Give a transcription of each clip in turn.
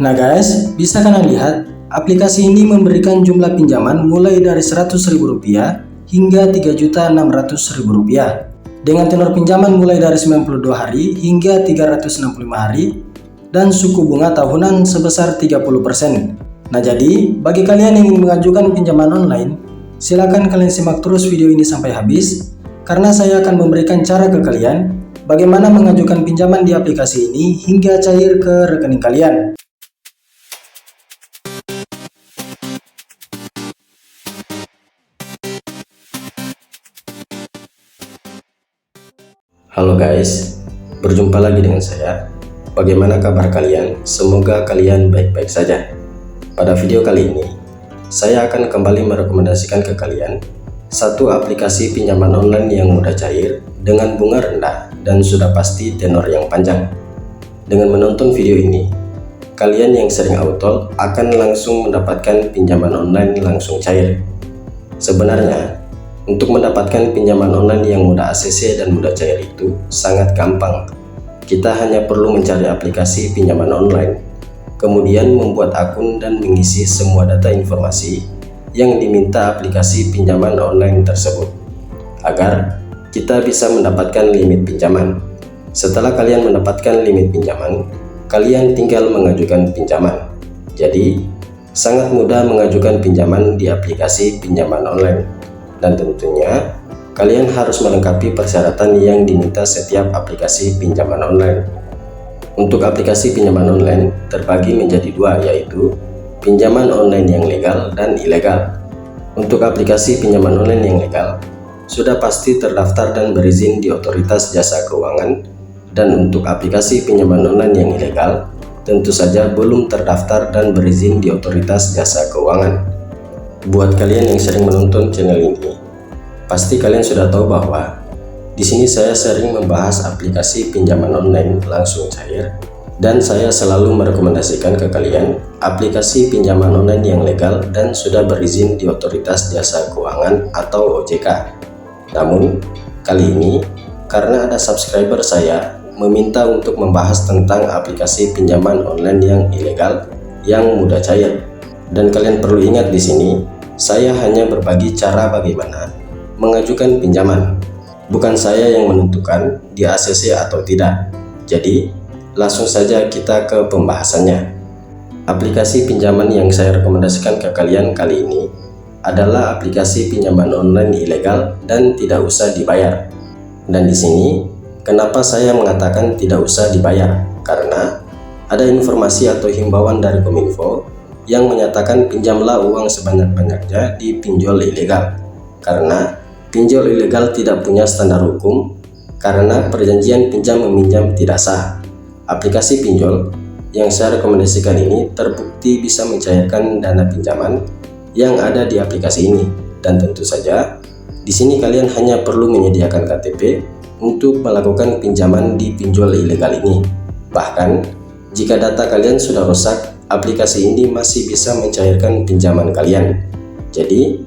Nah guys, bisa kalian lihat aplikasi ini memberikan jumlah pinjaman mulai dari Rp100.000 hingga Rp3.600.000 dengan tenor pinjaman mulai dari 92 hari hingga 365 hari dan suku bunga tahunan sebesar 30%. Nah jadi, bagi kalian yang ingin mengajukan pinjaman online, silakan kalian simak terus video ini sampai habis karena saya akan memberikan cara ke kalian bagaimana mengajukan pinjaman di aplikasi ini hingga cair ke rekening kalian. Halo guys, berjumpa lagi dengan saya. Bagaimana kabar kalian? Semoga kalian baik-baik saja. Pada video kali ini, saya akan kembali merekomendasikan ke kalian satu aplikasi pinjaman online yang mudah cair dengan bunga rendah dan sudah pasti tenor yang panjang. Dengan menonton video ini, kalian yang sering auto akan langsung mendapatkan pinjaman online langsung cair. Sebenarnya, untuk mendapatkan pinjaman online yang mudah ACC dan mudah cair itu sangat gampang. Kita hanya perlu mencari aplikasi pinjaman online, kemudian membuat akun dan mengisi semua data informasi yang diminta aplikasi pinjaman online tersebut, agar kita bisa mendapatkan limit pinjaman. Setelah kalian mendapatkan limit pinjaman, kalian tinggal mengajukan pinjaman. Jadi, sangat mudah mengajukan pinjaman di aplikasi pinjaman online. Dan tentunya kalian harus melengkapi persyaratan yang diminta setiap aplikasi pinjaman online. Untuk aplikasi pinjaman online terbagi menjadi dua, yaitu pinjaman online yang legal dan ilegal. Untuk aplikasi pinjaman online yang legal sudah pasti terdaftar dan berizin di Otoritas Jasa Keuangan, dan untuk aplikasi pinjaman online yang ilegal tentu saja belum terdaftar dan berizin di Otoritas Jasa Keuangan. Buat kalian yang sering menonton channel ini, pasti kalian sudah tahu bahwa di sini saya sering membahas aplikasi pinjaman online langsung cair, dan saya selalu merekomendasikan ke kalian aplikasi pinjaman online yang legal dan sudah berizin di Otoritas Jasa Keuangan atau OJK. Namun, kali ini karena ada subscriber saya meminta untuk membahas tentang aplikasi pinjaman online yang ilegal yang mudah cair. Dan kalian perlu ingat di sini, saya hanya berbagi cara bagaimana mengajukan pinjaman. Bukan saya yang menentukan di ACC atau tidak. Jadi, langsung saja kita ke pembahasannya. Aplikasi pinjaman yang saya rekomendasikan ke kalian kali ini adalah aplikasi pinjaman online ilegal dan tidak usah dibayar. Dan di sini, kenapa saya mengatakan tidak usah dibayar? Karena ada informasi atau himbauan dari Kominfo yang menyatakan pinjamlah uang sebanyak-banyaknya di pinjol ilegal. Karena pinjol ilegal tidak punya standar hukum, karena perjanjian pinjam-meminjam tidak sah. Aplikasi pinjol yang saya rekomendasikan ini terbukti bisa mencairkan dana pinjaman yang ada di aplikasi ini. Dan tentu saja, di sini kalian hanya perlu menyediakan KTP untuk melakukan pinjaman di pinjol ilegal ini. Bahkan, jika data kalian sudah rusak, aplikasi ini masih bisa mencairkan pinjaman kalian. Jadi,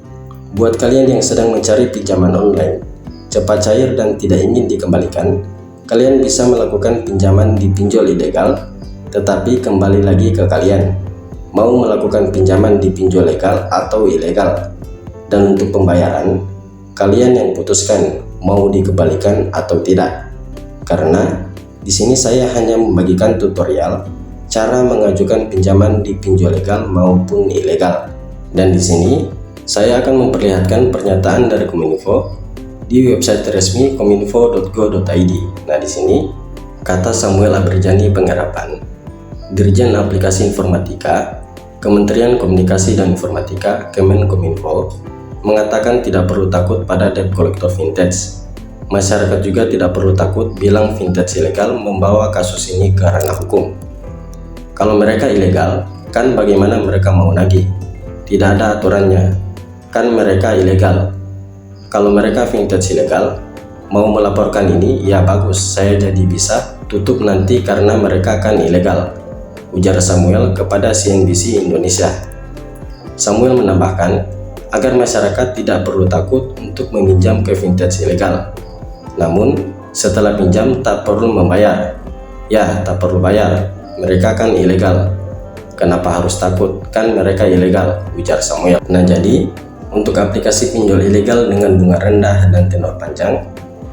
buat kalian yang sedang mencari pinjaman online cepat cair dan tidak ingin dikembalikan, kalian bisa melakukan pinjaman di pinjol ilegal, tetapi kembali lagi ke kalian mau melakukan pinjaman di pinjol legal atau ilegal. Dan untuk pembayaran, kalian yang putuskan mau dikembalikan atau tidak. Karena di sini saya hanya membagikan tutorial cara mengajukan pinjaman di pinjol legal maupun ilegal. Dan di sini saya akan memperlihatkan pernyataan dari Kominfo di website resmi kominfo.go.id. Nah, di sini kata Samuel Abrijani Penggarapan, Dirjen Aplikasi Informatika, Kementerian Komunikasi dan Informatika, Kemenkominfo, mengatakan tidak perlu takut pada debt collector vintage. Masyarakat juga tidak perlu takut bilang vintage ilegal membawa kasus ini ke ranah hukum. Kalau mereka ilegal, kan bagaimana mereka mau nagih? Tidak ada aturannya, kan mereka ilegal. Kalau mereka vintage ilegal, mau melaporkan ini, ya bagus, saya jadi bisa tutup nanti karena mereka kan ilegal, ujar Samuel kepada CNBC Indonesia. Samuel menambahkan, agar masyarakat tidak perlu takut untuk meminjam ke vintage ilegal. Namun, setelah pinjam tak perlu membayar. Ya, tak perlu bayar. Mereka kan ilegal. Kenapa harus takut? Kan mereka ilegal, ujar Samuel. Nah jadi, untuk aplikasi pinjol ilegal dengan bunga rendah dan tenor panjang,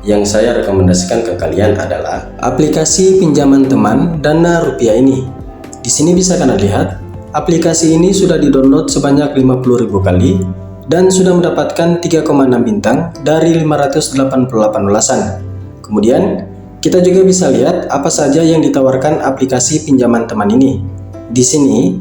yang saya rekomendasikan ke kalian adalah aplikasi pinjaman teman Dana Rupiah ini. Di sini bisa kalian lihat, aplikasi ini sudah di-download sebanyak 50.000 kali dan sudah mendapatkan 3,6 bintang dari 588 ulasan. Kemudian, kita juga bisa lihat apa saja yang ditawarkan aplikasi pinjaman teman ini. Di sini,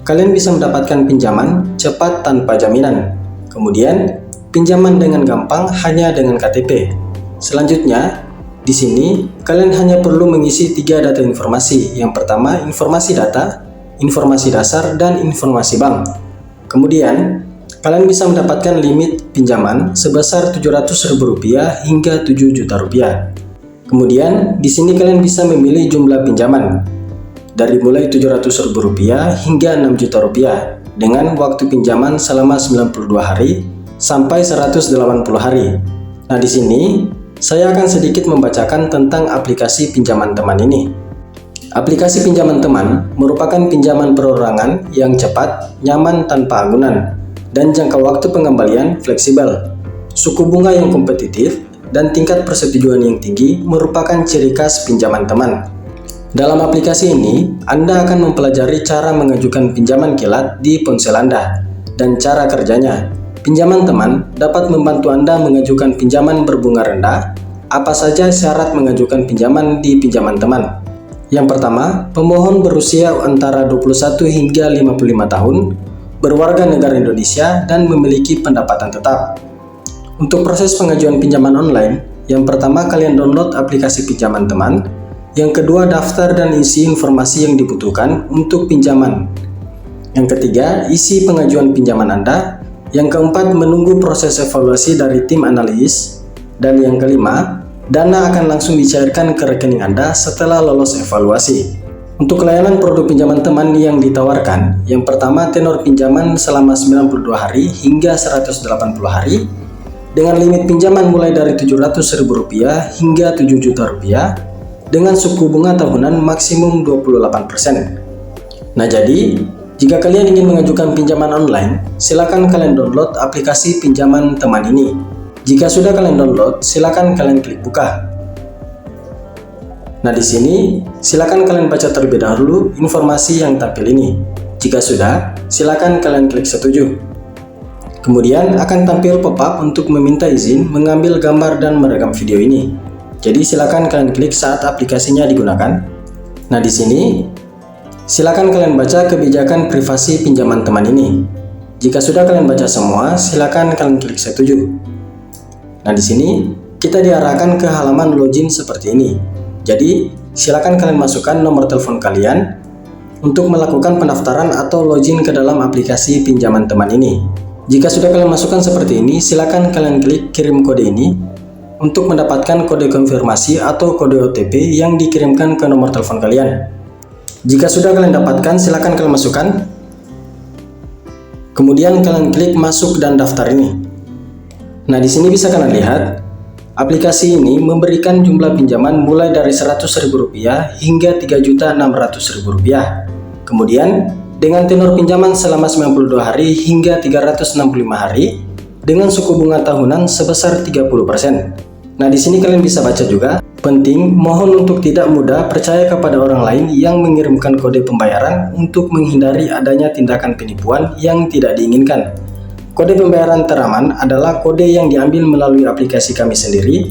kalian bisa mendapatkan pinjaman cepat tanpa jaminan. Kemudian, pinjaman dengan gampang hanya dengan KTP. Selanjutnya, di sini kalian hanya perlu mengisi 3 data informasi. Yang pertama, informasi data, informasi dasar, dan informasi bank. Kemudian, kalian bisa mendapatkan limit pinjaman sebesar Rp700.000 hingga Rp7 juta. Kemudian, di sini kalian bisa memilih jumlah pinjaman dari mulai Rp700.000 hingga Rp6 juta dengan waktu pinjaman selama 92 hari sampai 180 hari. Nah, di sini saya akan sedikit membacakan tentang aplikasi pinjaman teman ini. Aplikasi pinjaman teman merupakan pinjaman perorangan yang cepat, nyaman tanpa agunan, dan jangka waktu pengembalian fleksibel. Suku bunga yang kompetitif dan tingkat persetujuan yang tinggi merupakan ciri khas pinjaman teman. Dalam aplikasi ini, Anda akan mempelajari cara mengajukan pinjaman kilat di ponsel Anda dan cara kerjanya. Pinjaman teman dapat membantu Anda mengajukan pinjaman berbunga rendah. Apa saja syarat mengajukan pinjaman di pinjaman teman? Yang pertama, pemohon berusia antara 21 hingga 55 tahun, berwarga negara Indonesia, dan memiliki pendapatan tetap. Untuk proses pengajuan pinjaman online, yang pertama kalian download aplikasi pinjaman teman. Yang kedua, daftar dan isi informasi yang dibutuhkan untuk pinjaman. Yang ketiga, isi pengajuan pinjaman Anda. Yang keempat, menunggu proses evaluasi dari tim analis. Dan yang kelima, dana akan langsung dicairkan ke rekening Anda setelah lolos evaluasi. Untuk layanan produk pinjaman teman yang ditawarkan, yang pertama tenor pinjaman selama 92 hari hingga 180 hari, dengan limit pinjaman mulai dari Rp700.000 hingga Rp7 juta, dengan suku bunga tahunan maksimum 28%. Nah jadi, jika kalian ingin mengajukan pinjaman online, silakan kalian download aplikasi pinjaman teman ini. Jika sudah kalian download, silakan kalian klik buka. Nah di sini, silakan kalian baca terlebih dahulu informasi yang tampil ini. Jika sudah, silakan kalian klik setuju. Kemudian akan tampil pop-up untuk meminta izin mengambil gambar dan merekam video ini. Jadi silakan kalian klik saat aplikasinya digunakan. Nah di sini silakan kalian baca kebijakan privasi pinjaman teman ini. Jika sudah kalian baca semua, silakan kalian klik setuju. Nah di sini kita diarahkan ke halaman login seperti ini. Jadi silakan kalian masukkan nomor telepon kalian untuk melakukan pendaftaran atau login ke dalam aplikasi pinjaman teman ini. Jika sudah kalian masukkan seperti ini, silakan kalian klik kirim kode ini untuk mendapatkan kode konfirmasi atau kode OTP yang dikirimkan ke nomor telepon kalian. Jika sudah kalian dapatkan, silakan kalian masukkan. Kemudian kalian klik masuk dan daftar ini. Nah, di sini bisa kalian lihat, aplikasi ini memberikan jumlah pinjaman mulai dari Rp100.000 hingga Rp3.600.000. Kemudian, dengan tenor pinjaman selama 92 hari hingga 365 hari, dengan suku bunga tahunan sebesar 30%. Nah, di sini kalian bisa baca juga, penting mohon untuk tidak mudah percaya kepada orang lain yang mengirimkan kode pembayaran untuk menghindari adanya tindakan penipuan yang tidak diinginkan. Kode pembayaran teraman adalah kode yang diambil melalui aplikasi kami sendiri.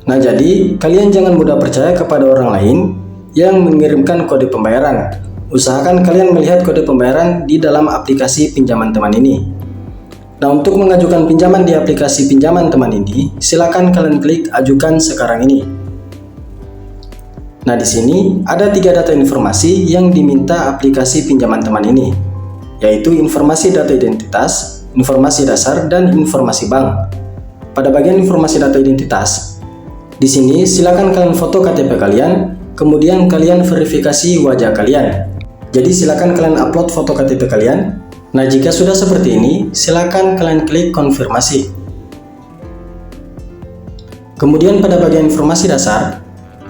Nah, jadi kalian jangan mudah percaya kepada orang lain yang mengirimkan kode pembayaran. Usahakan kalian melihat kode pembayaran di dalam aplikasi pinjaman teman ini. Nah, untuk mengajukan pinjaman di aplikasi pinjaman teman ini, silakan kalian klik ajukan sekarang ini. Nah, di sini ada 3 data informasi yang diminta aplikasi pinjaman teman ini, yaitu informasi data identitas, informasi dasar, dan informasi bank. Pada bagian informasi data identitas, di sini silakan kalian foto KTP kalian, kemudian kalian verifikasi wajah kalian. Jadi silakan kalian upload foto KTP kalian. Nah, jika sudah seperti ini, silakan kalian klik konfirmasi. Kemudian pada bagian informasi dasar,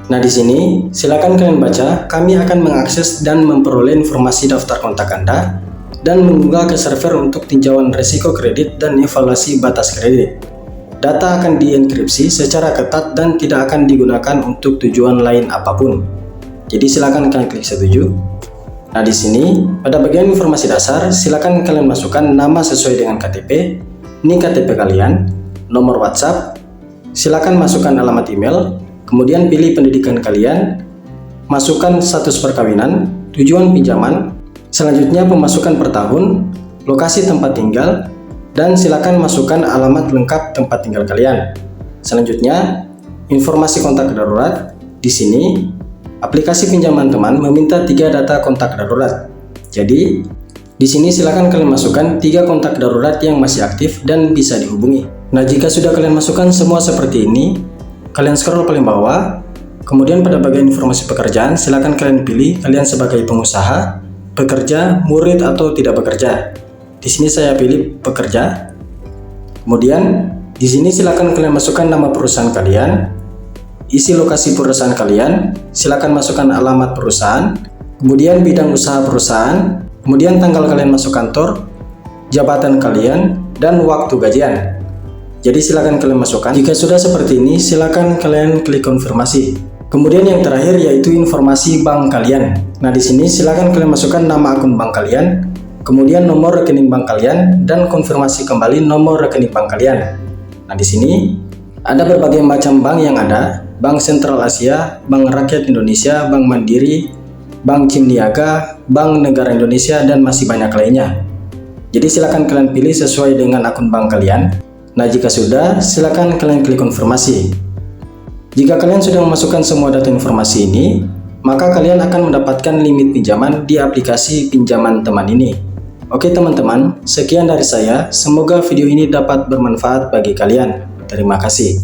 Nah, di sini silakan kalian baca. Kami akan mengakses dan memperoleh informasi daftar kontak Anda dan mengunggah ke server untuk tinjauan risiko kredit dan evaluasi batas kredit. Data akan dienkripsi secara ketat dan tidak akan digunakan untuk tujuan lain apapun. Jadi silakan kalian klik setuju. Nah, di sini pada bagian informasi dasar silakan kalian masukkan nama sesuai dengan KTP, ini KTP kalian, nomor WhatsApp, silakan masukkan alamat email, kemudian pilih pendidikan kalian, masukkan status perkawinan, tujuan pinjaman, selanjutnya pemasukan per tahun, lokasi tempat tinggal, dan silakan masukkan alamat lengkap tempat tinggal kalian. Selanjutnya, informasi kontak darurat. Di sini, aplikasi pinjaman teman meminta 3 data kontak darurat. Jadi, di sini silakan kalian masukkan 3 kontak darurat yang masih aktif dan bisa dihubungi. Nah, jika sudah kalian masukkan semua seperti ini, kalian scroll paling bawah, kemudian pada bagian informasi pekerjaan, silakan kalian pilih kalian sebagai pengusaha, pekerja, murid, atau tidak bekerja. Di sini saya pilih pekerja. Kemudian di sini silakan kalian masukkan nama perusahaan kalian, isi lokasi perusahaan kalian, silakan masukkan alamat perusahaan, kemudian bidang usaha perusahaan, kemudian tanggal kalian masuk kantor, jabatan kalian, dan waktu gajian. Jadi silakan kalian masukkan. Jika sudah seperti ini, silakan kalian klik konfirmasi. Kemudian yang terakhir yaitu informasi bank kalian. Nah, di sini silakan kalian masukkan nama akun bank kalian, kemudian nomor rekening bank kalian, dan konfirmasi kembali nomor rekening bank kalian. Nah, di sini ada berbagai macam bank yang ada: Bank Sentral Asia, Bank Rakyat Indonesia, Bank Mandiri, Bank Cimniaga, Bank Negara Indonesia, dan masih banyak lainnya. Jadi silakan kalian pilih sesuai dengan akun bank kalian. Nah, jika sudah, silakan kalian klik konfirmasi. Jika kalian sudah memasukkan semua data informasi ini, maka kalian akan mendapatkan limit pinjaman di aplikasi pinjaman teman ini. Oke teman-teman, sekian dari saya. Semoga video ini dapat bermanfaat bagi kalian. Terima kasih.